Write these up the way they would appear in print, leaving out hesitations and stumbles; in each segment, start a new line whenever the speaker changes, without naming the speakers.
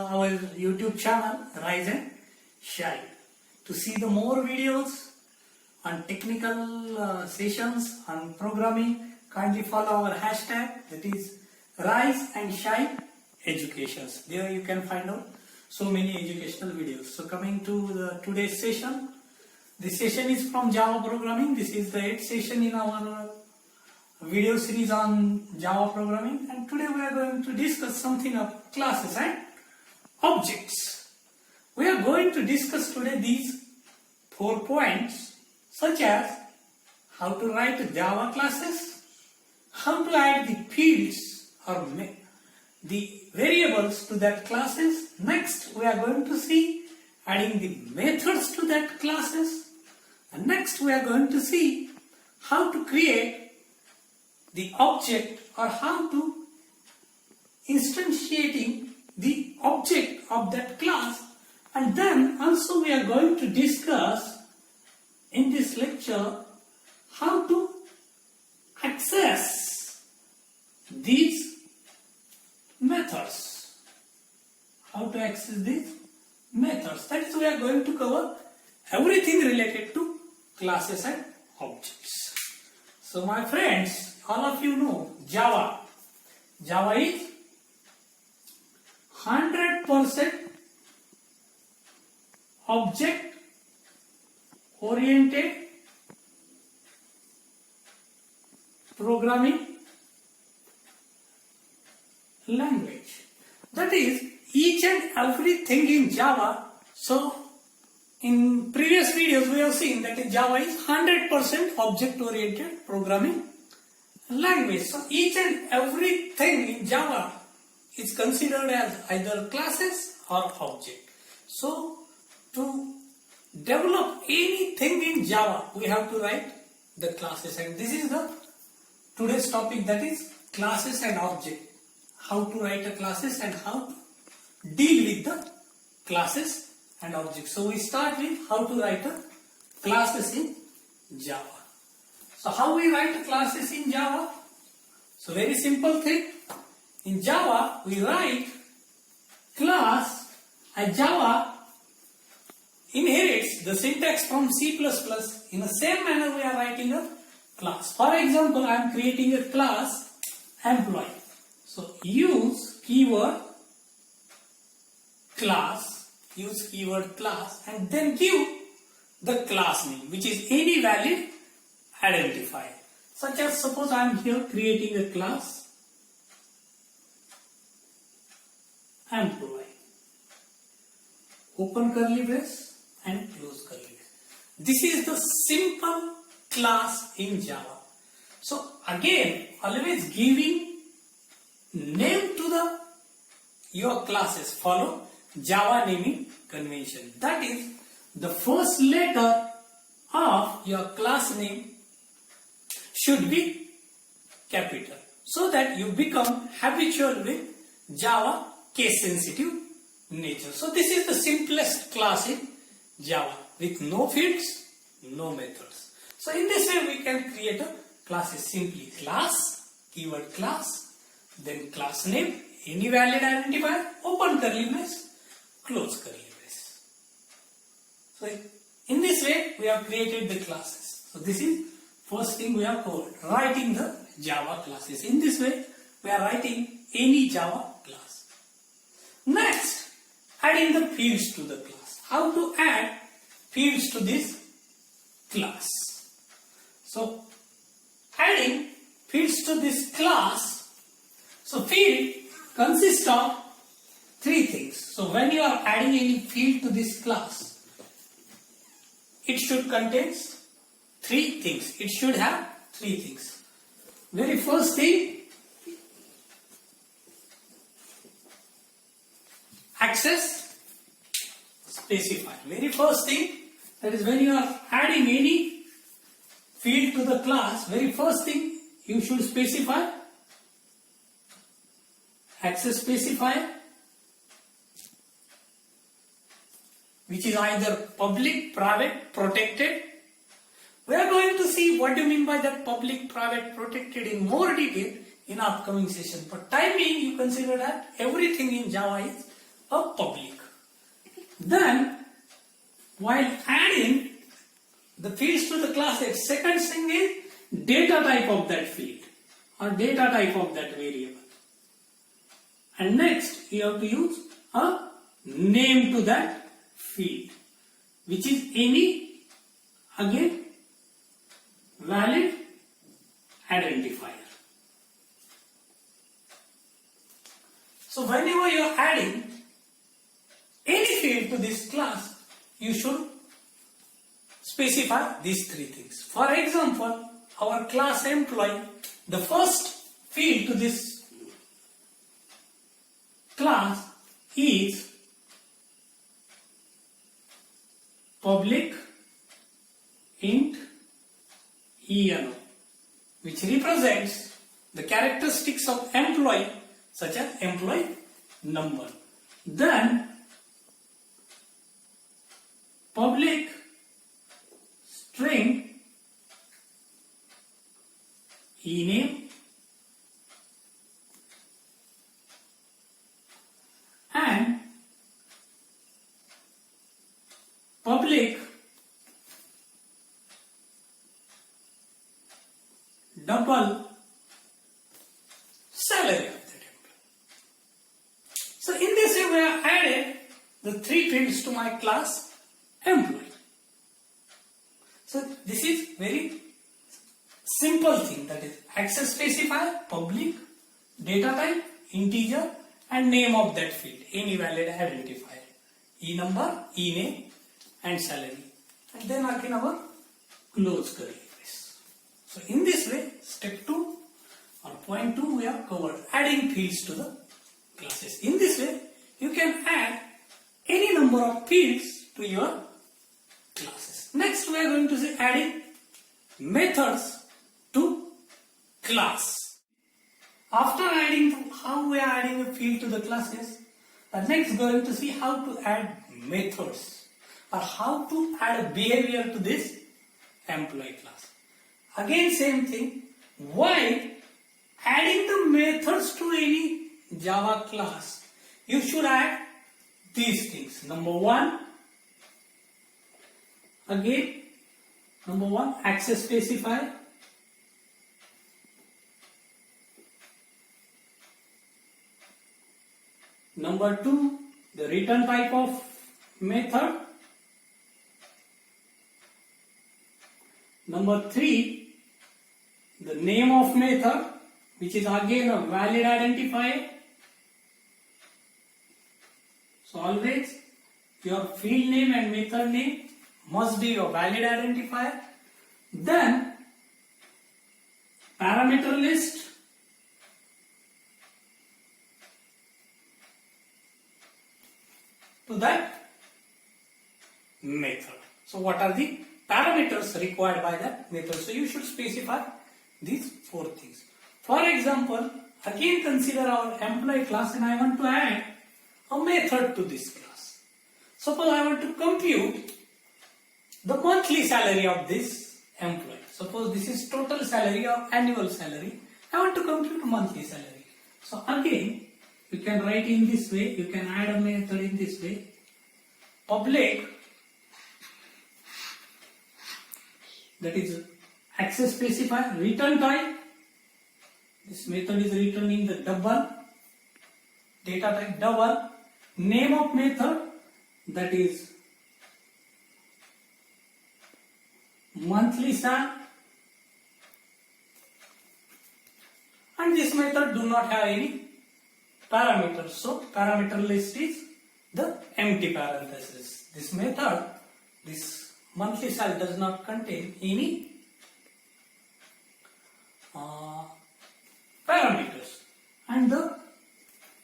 our YouTube channel Rise and Shine. To see the more videos on technical sessions on programming, kindly follow our hashtag, that is Rise and Shine Educations. There you can find out so many educational videos. So coming to today's session, this session is from Java programming. This is the 8th session in our video series on Java programming, and today we are going to discuss something of classes and objects. We are going to discuss today these 4 points, such as how to write Java classes, how to add the fields or the variables to that classes. Next we are going to see adding the methods to that classes, and next we are going to see how to create the object or how to instantiating the object of that class, and then also we are going to discuss in this lecture how to access these methods. How to access these methods. That is, we are going to cover everything related to classes and objects. So my friends, all of you know Java. Java is 100% object oriented programming language. That is, each and everything in Java. So in previous videos we have seen that Java is 100% object oriented programming language. So each and everything in Java is considered as either classes or object. So to develop anything in Java, we have to write the classes, and this is the today's topic, that is classes and object. How to write a classes and how to deal with the classes and objects. So we start with how to write a classes in Java. So how we write classes in Java? So very simple thing. In Java we write class, and Java inherits the syntax from C++. In the same manner we are writing a class. For example, I am creating a class employee. So use keyword class, and then give the class name, which is any valid identifier. Such as, suppose I am here creating a class employee. Open curly brace and close curly brace. This is the simple class in Java. So again, always giving name to your classes follow Java naming convention. That is, the first letter of your class name should be capital, so that you become habitual with Java case sensitive nature. So this is the simplest class in Java, with no fields, no methods. So in this way we can create a class is simply class, keyword class, then class name, any valid identifier, open curly brace, close curly brace. So in this way we have created the classes. So this is first thing we have covered, writing the Java classes. In this way we are writing any Java class. Next, adding the fields to the class. How to add fields to this class? So adding fields to this class. So field consists of 3 things. So when you are adding any field to this class, it should contain 3 things. It should have 3 things. Very first thing, access specifier. Very first thing, that is, when you are adding any field to the class, very first thing you should specify access specifier, which is either public, private, protected. We are going to see what do you mean by that public, private, protected in more detail in upcoming session. For time being, you consider that everything in Java is a public. Then, while adding the fields to the classes, second thing is data type of that field or data type of that variable. And next, you have to use a name to that field, which is any, again, valid identifier. So whenever you are adding any field to this class, you should specify these three things. For example, our class employee, the first field to this class is public int ENO, which represents the characteristics of employee such as employee number. Then public string ename and public double salary of that employee. So in this way we have added the three fields to my class employee. So this is very simple thing, that is access specifier, public, data type, integer and name of that field, any valid identifier, e number, e name and salary, and then again our close curly brace. So in this way, step 2 or point 2 we have covered adding fields to the classes. In this way you can add any number of fields to your classes. Next we are going to see adding methods to class. After adding how we are adding a field to the classes, next going to see how to add methods or how to add a behavior to this employee class. Again same thing, while adding the methods to any Java class, you should add these things. Number one, access specifier. Number 2, the return type of method. Number 3, the name of method, which is again a valid identifier. So always your field name and method name must be a valid identifier. Then parameter list. To that method. So what are the parameters required by that method? So you should specify these 4 things. For example, again consider our employee class and I want to add a method to this class. Suppose I want to compute the monthly salary of this employee. Suppose this is total salary or annual salary. I want to compute monthly salary. So again, you can write in this way, you can add a method in this way. Public, that is access specifier, return type. This method is returning the double, data type double, name of method, that is monthly sal, and this method do not have any parameters, so parameter list is the empty parenthesis. This method, this monthly sal does not contain any parameters. And the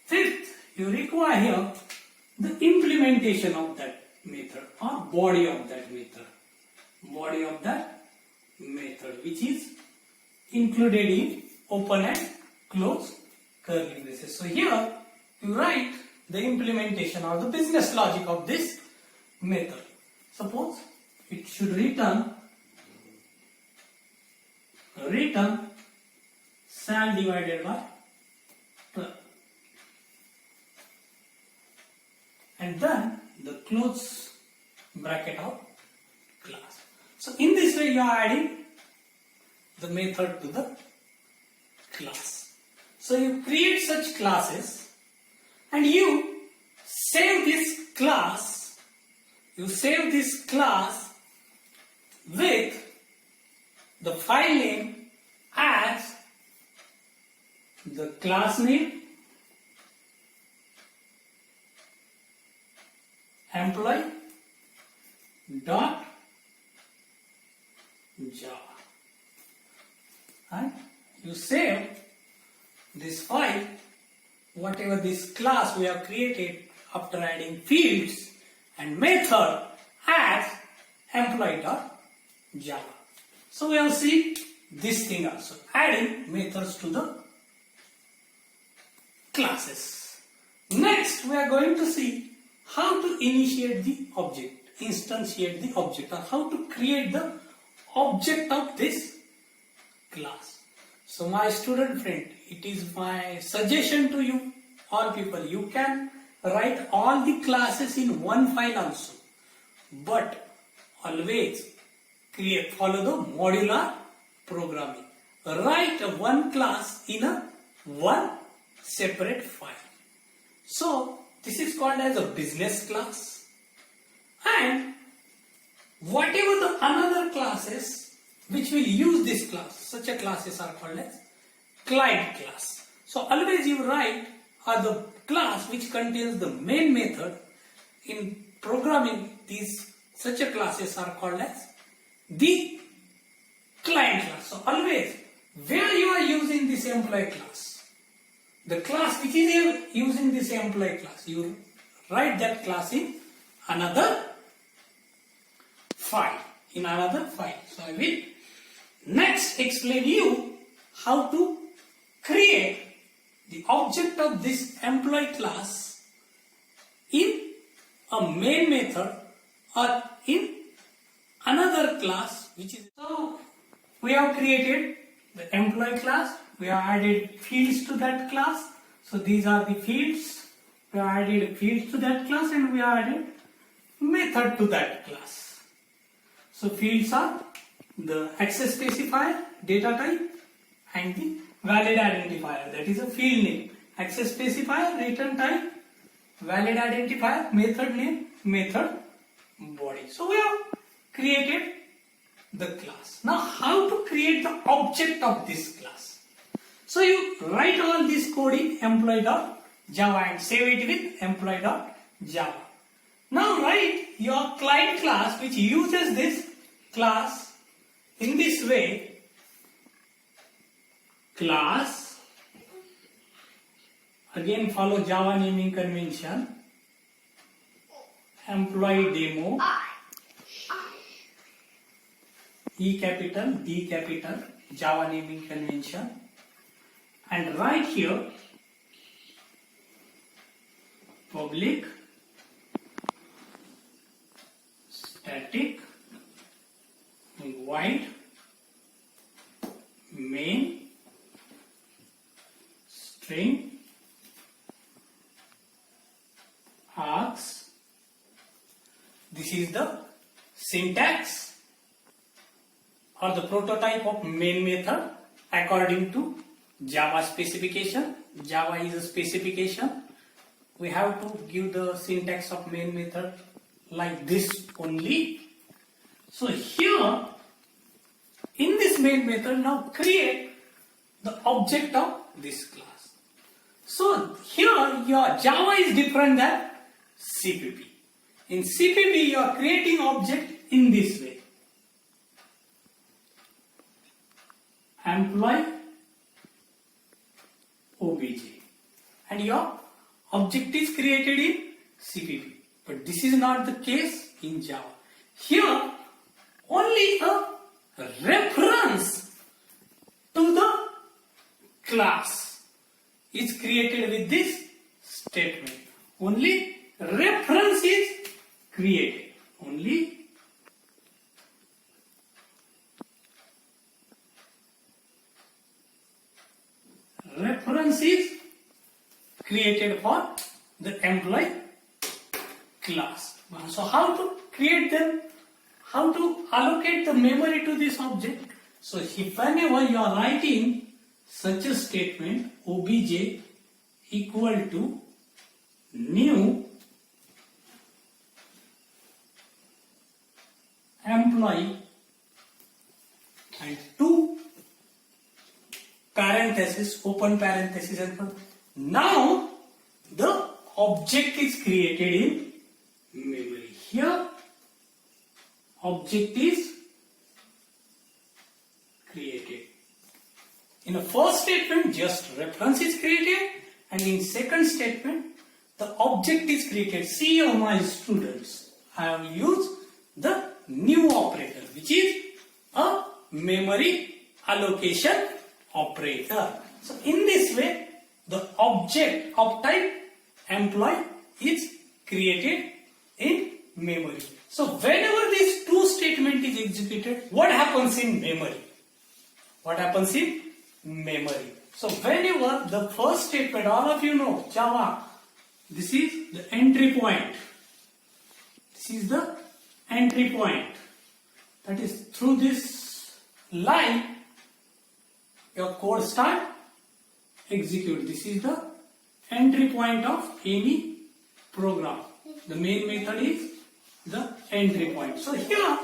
fifth, you require the implementation of that method or body of that method. Body of that method, which is included in open and close curly braces. So here you write the implementation or the business logic of this method. Suppose it should return sal divided by 12. and then the close bracket of class. So in this way you are adding the method to the class. So you create such classes and you save this class. You save this class with the file name as the class name, employee dot Java, and you save this file, whatever this class we have created after adding fields and method, as employee.java. So we have seen this thing also, adding methods to the classes. Next we are going to see how to initiate the object, instantiate the object, or how to create the object of this class. So my student friend, it is my suggestion to you, all people, you can write all the classes in one file also, but always follow the modular programming. Write one class in one separate file. So this is called as a business class, and whatever the another classes which will use this class, such a classes are called as client class. So always you write the class which contains the main method. In programming, these such a classes are called as the client class. So always where you are using this employee class, the class which is using this employee class, you write that class in another file. So I will next explain you how to create the object of this employee class in a main method or in another class which is. So we have created the employee class, we have added fields to that class. So these are the fields, we have added fields to that class, and we have added method to that class. So fields are the access specifier, data type, and the valid identifier, that is a field name. Access specifier, return type, valid identifier, method name, method body. So we have created the class. Now how to create the object of this class? So you write all this code in employee.java and save it with employee.java. Now write your client class which uses this class in this way. Class, again follow Java naming convention, employee demo, E capital, D capital, Java naming convention, and write here public static void main string args. This is the syntax or the prototype of main method according to Java specification. Java is a specification. We have to give the syntax of main method like this only. So here in this main method, now create the object of this class. So here your Java is different than CPP. In CPP you are creating object in this way. Employee obj, and your object is created in CPP. But this is not the case in Java. Here only a reference to the class is created with this statement. Only reference is created. Only reference is created for the employee class. So how to create them? How to allocate the memory to this object? So if whenever you are writing such a statement, obj equal to new employee and two parentheses, open parentheses, and now the object is created in memory. Here object is created. In the first statement just reference is created, and in second statement the object is created. See, oh my students, I have used the new operator, which is a memory allocation operator. So in this way the object of type employee is created in memory. So whenever this two statement is executed, what happens in memory? What happens in memory? So whenever the first statement, all of you know Java, this is the entry point. This is the entry point. That is, through this line your code start execute. This is the entry point of any program. The main method is the entry point. So here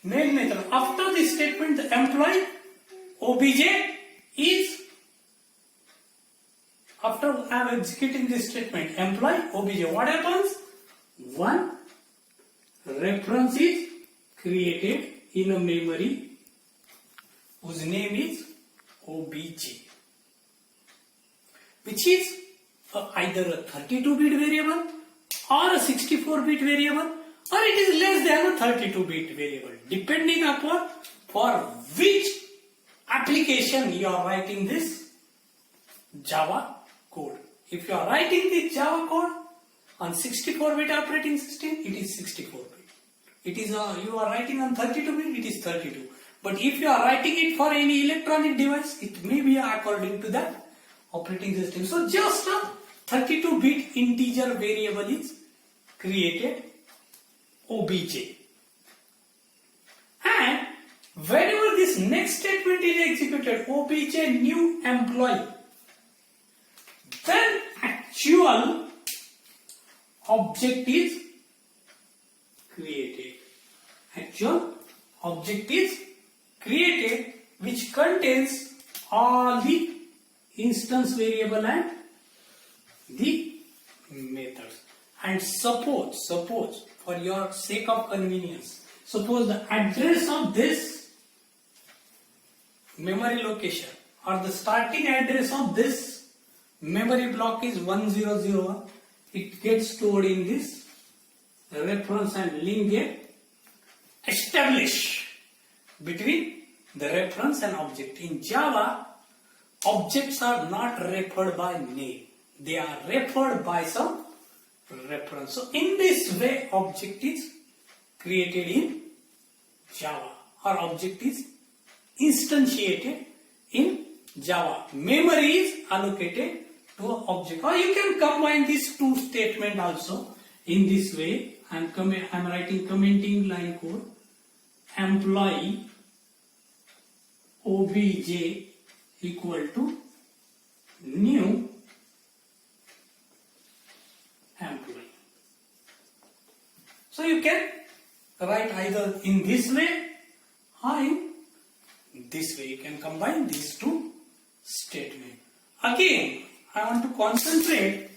main method, after this statement the employee obj is, after I am executing this statement employee obj, what happens? One reference is created in a memory whose name is obj, which is either a 32-bit variable or a 64-bit variable, or it is less than a 32-bit variable, depending upon for which application you are writing this Java code. If you are writing this Java code on 64-bit operating system, it is 64-bit. It is you are writing on 32-bit, it is 32. But if you are writing it for any electronic device, it may be according to that operating system. So just a 32-bit integer variable is created, obj. And whenever this next statement is executed, obj new employee, then actual object is created. Actual object is created, which contains all the instance variable and the methods. And suppose for your sake of convenience, suppose the address of this memory location or the starting address of this memory block is 1001. It gets stored in this reference and link get established between the reference and object. In Java, objects are not referred by name. They are referred by some reference. So in this way, object is created in Java, or object is instantiated in Java. Memory is allocated to an object. Or you can combine these two statements also in this way. I am writing commenting line code. Employee obj equal to new employee. So you can write either in this way or in this way. You can combine these two statements. Again, I want to concentrate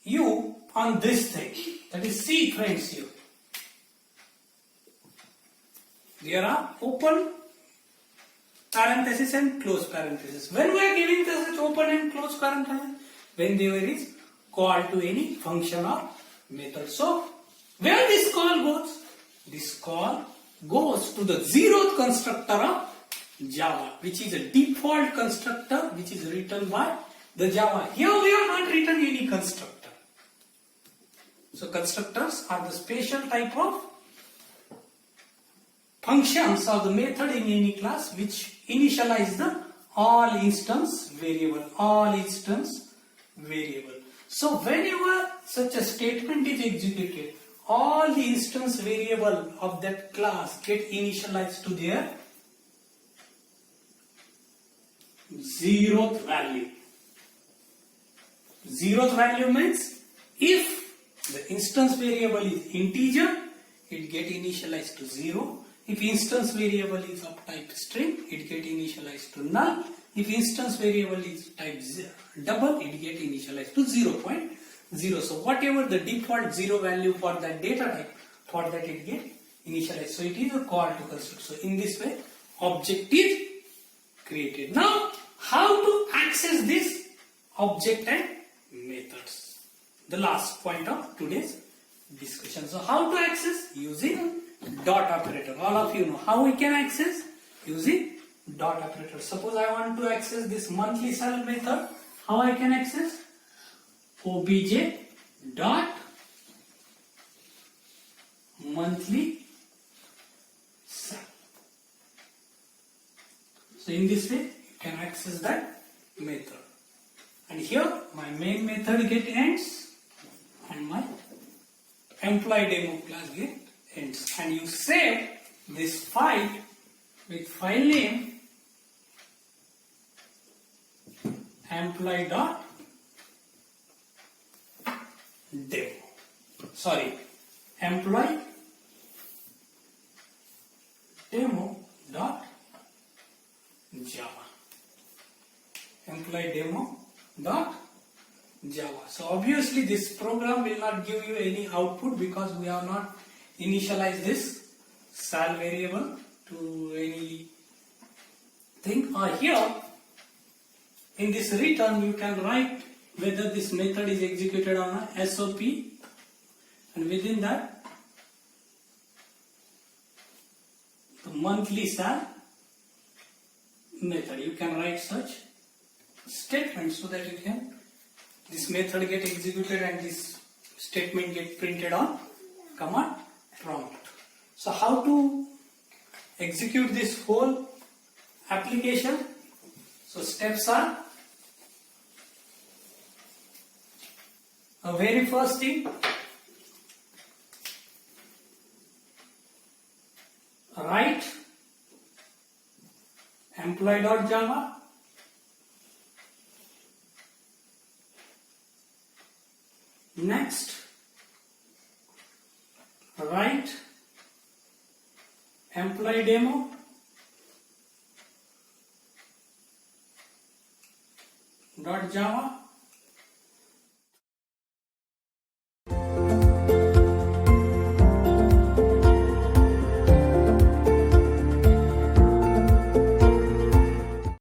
you on this thing. That is, see friends, here there are open parenthesis and close parenthesis. When we are giving such open and close parenthesis, when there is call to any function or method. So where this call goes? This call goes to the zeroth constructor of Java, which is a default constructor which is written by the Java. Here we have not written any constructor. So constructors are the special type of functions or the method in any class which initialize the all instance variable. So whenever such a statement is executed, all the instance variable of that class get initialized to their zeroth value. Zeroth value means if the instance variable is integer, it get initialized to 0. If instance variable is of type string, it get initialized to null. If instance variable is type double, it get initialized to 0.0. So whatever the default 0 value for that data type, for that it get initialized. So it is a call to construct. So in this way, object is created. Now, how to access this object and methods? The last point of today's discussion. So how to access? Using dot operator. All of you know how we can access? Using dot operator. Suppose I want to access this monthly sal method. How I can access? Obj dot monthly sal. So in this way you can access that method. And here my main method get ends and my employee demo class get ends. And you save this file with file name employee dot demo. Sorry, employee demo dot Java. Employee demo dot Java. So obviously this program will not give you any output because we have not initialized this sal variable to any thing. Here in this return you can write whether this method is executed on a SOP, and within that the monthly sal method. You can write such statement so that you can this method get executed and this statement get printed on command prompt. So how to execute this whole application? So steps are, very first thing, write employee.java. Next, write employee demo. .java.